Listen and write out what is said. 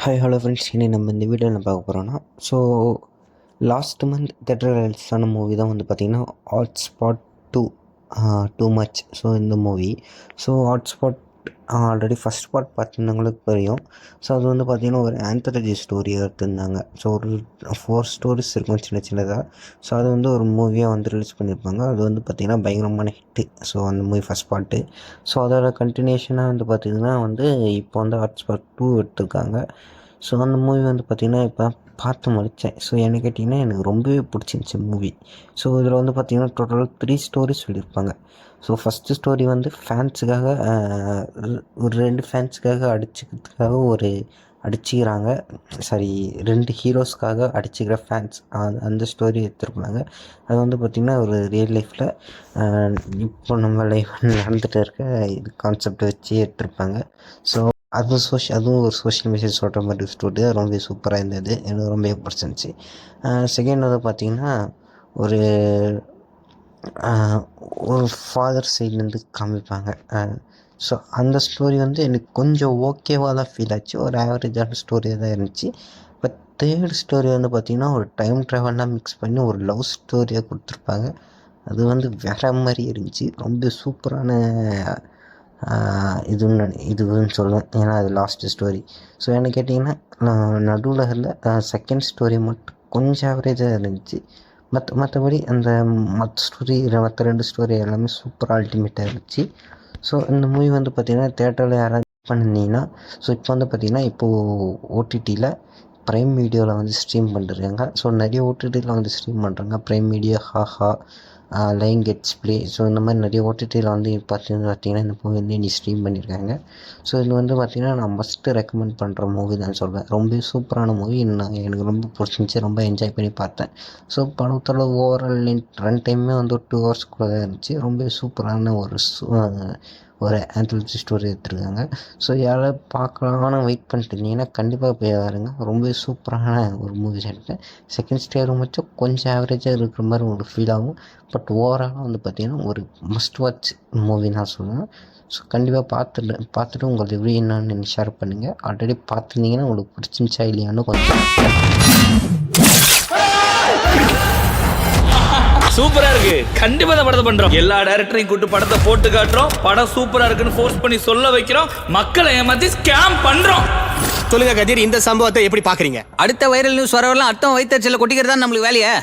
Hi hello friends, இனி நம்ம இந்த வீடியோவில் என்ன பார்க்க போகிறோன்னா, ஸோ லாஸ்ட் மந்த் தேட்டரில் ரிலீஸ் ஆன மூவி தான் வந்து பார்த்திங்கன்னா ஹாட்ஸ்பாட் 2 டூ மச். ஸோ இந்த movie, so Hotspot already first part பார்த்துருந்தவங்களுக்கு தெரியும். ஸோ அது வந்து பார்த்திங்கன்னா ஒரு ஆந்தாலஜி ஸ்டோரியாக எடுத்திருந்தாங்க. ஸோ ஒரு 4 ஸ்டோரிஸ் இருக்கும் சின்ன சின்னதாக. ஸோ அது வந்து ஒரு மூவியாக வந்து ரிலீஸ் பண்ணியிருப்பாங்க. அது வந்து பார்த்திங்கன்னா பயங்கரமான ஹிட்டு. ஸோ அந்த மூவி ஃபஸ்ட் பார்ட்டு. ஸோ அதோட கண்டினியூஷனாக வந்து பார்த்திங்கன்னா வந்து இப்போ வந்து ஹாட்ஸ்பாட் 2 எடுத்திருக்காங்க. ஸோ அந்த மூவி வந்து பார்த்திங்கன்னா இப்போ பார்த்து முடித்தேன். ஸோ என்ன கேட்டிங்கன்னா எனக்கு ரொம்பவே பிடிச்சிருந்துச்சி மூவி. ஸோ இதில் வந்து பார்த்திங்கன்னா டோட்டலாக 3 ஸ்டோரி சொல்லியிருப்பாங்க. ஸோ ஃபஸ்ட்டு ஸ்டோரி வந்து ஃபேன்ஸுக்காக ஒரு 2 ஃபேன்ஸுக்காக அடிச்சுக்கிறதுக்காக அடிச்சுக்கிறாங்க. சாரி, 2 ஹீரோஸ்க்காக அடிச்சுக்கிற ஃபேன்ஸ் அந்த ஸ்டோரி எடுத்துருப்பாங்க. அது வந்து பார்த்திங்கன்னா ஒரு ரியல் லைஃப்பில் இப்போ நம்ம லைஃப்பில் நடந்துகிட்டு இருக்க இது கான்செப்டை வச்சு எடுத்திருப்பாங்க. ஸோ அதுவும் ஒரு சோஷியல் மெசேஜ் சொல்கிற மாதிரி ஸ்டோரி தான். ரொம்ப சூப்பராக இருந்தது, எனக்கு ரொம்ப பிடிச்சிருந்துச்சி. செகண்ட் வந்து பார்த்திங்கன்னா ஒரு ஒரு ஃபாதர் சைட்லேருந்து காமிப்பாங்க. ஸோ அந்த ஸ்டோரி வந்து எனக்கு கொஞ்சம் ஓகேவாக தான் ஃபீல் ஆச்சு. ஒரு ஆவரேஜான ஸ்டோரியாக தான் இருந்துச்சு. பட் தேர்ட் ஸ்டோரி வந்து பார்த்திங்கன்னா ஒரு டைம் ட்ராவல்லாம் மிக்ஸ் பண்ணி ஒரு லவ் ஸ்டோரியாக கொடுத்துருப்பாங்க. அது வந்து வேறு மாதிரி இருந்துச்சு. ரொம்ப சூப்பரான இதுன்னு சொல்லுவேன், ஏன்னா அது லாஸ்ட்டு ஸ்டோரி. ஸோ என்ன கேட்டிங்கன்னா நடுவில் இருந்த செகண்ட் ஸ்டோரி மட்டும் கொஞ்சம் ஆவரேஜாக இருந்துச்சு. மற்றபடி அந்த மற்ற 2 ஸ்டோரி எல்லாமே சூப்பராக அல்டிமேட்டாக இருந்துச்சு. ஸோ இந்த மூவி வந்து பார்த்திங்கன்னா தேட்டரில் யாராவது பண்ணியிருந்தீங்கன்னா, ஸோ இப்போ வந்து பார்த்திங்கன்னா இப்போது ஓடிடியில் ப்ரைம் வீடியோவில் வந்து ஸ்ட்ரீம் பண்ணிருக்காங்க. ஸோ நிறைய ஓடிடியில் வந்து ஸ்ட்ரீம் பண்ணுறாங்க. Prime video, haha, line gets play. So இந்த மாதிரி நிறைய ஓடிடியில் வந்து பார்த்திங்கன்னா இந்த மூவி வந்து இனி ஸ்ட்ரீம் பண்ணியிருக்காங்க. ஸோ இது வந்து பார்த்திங்கன்னா நான் மஸ்ட்டு ரெக்கமெண்ட் பண்ணுற மூவி தான் சொல்வேன். ரொம்ப சூப்பரான மூவி. எனக்கு ரொம்ப பிடிச்சிருந்துச்சி, ரொம்ப என்ஜாய் பண்ணி பார்த்தேன். ஸோ படத்தோட ஓவரால் ரன் டைமே வந்து ஒரு 2 ஹவர்ஸ்க்குள்ளே தான் இருந்துச்சு. ரொம்ப சூப்பரான ஒரு ஆந்தாலஜி ஸ்டோரி எடுத்துருக்காங்க. ஸோ யாராவது பார்க்கலான்னு வெயிட் பண்ணிட்டு இருந்தீங்கன்னா கண்டிப்பாக போய் பாருங்க. ரொம்ப சூப்பரான ஒரு மூவி எடுத்தேன். செகண்ட் ஸ்டோரி மட்டும் கொஞ்சம் ஆவரேஜாக இருக்கிற மாதிரி உங்களுக்கு ஃபீல் ஆகும். பட் ஓவராலாக வந்து பார்த்திங்கன்னா ஒரு மஸ்ட் வாட்ச் மூவி நான் சொல்லுவேன். ஸோ கண்டிப்பாக பார்த்துட்டு உங்களுக்கு எப்படி என்னன்னு ஷேர் பண்ணுங்கள். ஆல்ரெடி பார்த்துருந்தீங்கன்னா உங்களுக்கு பிடிச்சிருந்துச்சா இல்லையான்னு கொஞ்சம் சூப்பரா இருக்கு. கண்டிப்பா இந்த படத்தை பண்றோம். எல்லா டைரக்டரையும் கூட்டு படத்தை போட்டு காட்டுறோம். படம் சூப்பரா இருக்குன்னு ஃபோர்ஸ் பண்ணி சொல்ல வைக்கிறோம். மக்களை ஏமாத்தி ஸ்கேம் பண்றோம். சொல்லுங்க கதிர், இந்த சம்பவத்தை எப்படி பாக்குறீங்க? அடுத்த வைரல் நியூஸ் வரவெல்லாம் அர்த்தம் வைத்தறிச்சல கொட்டிக்கிறதா நம்மளுக்கு வேலையை.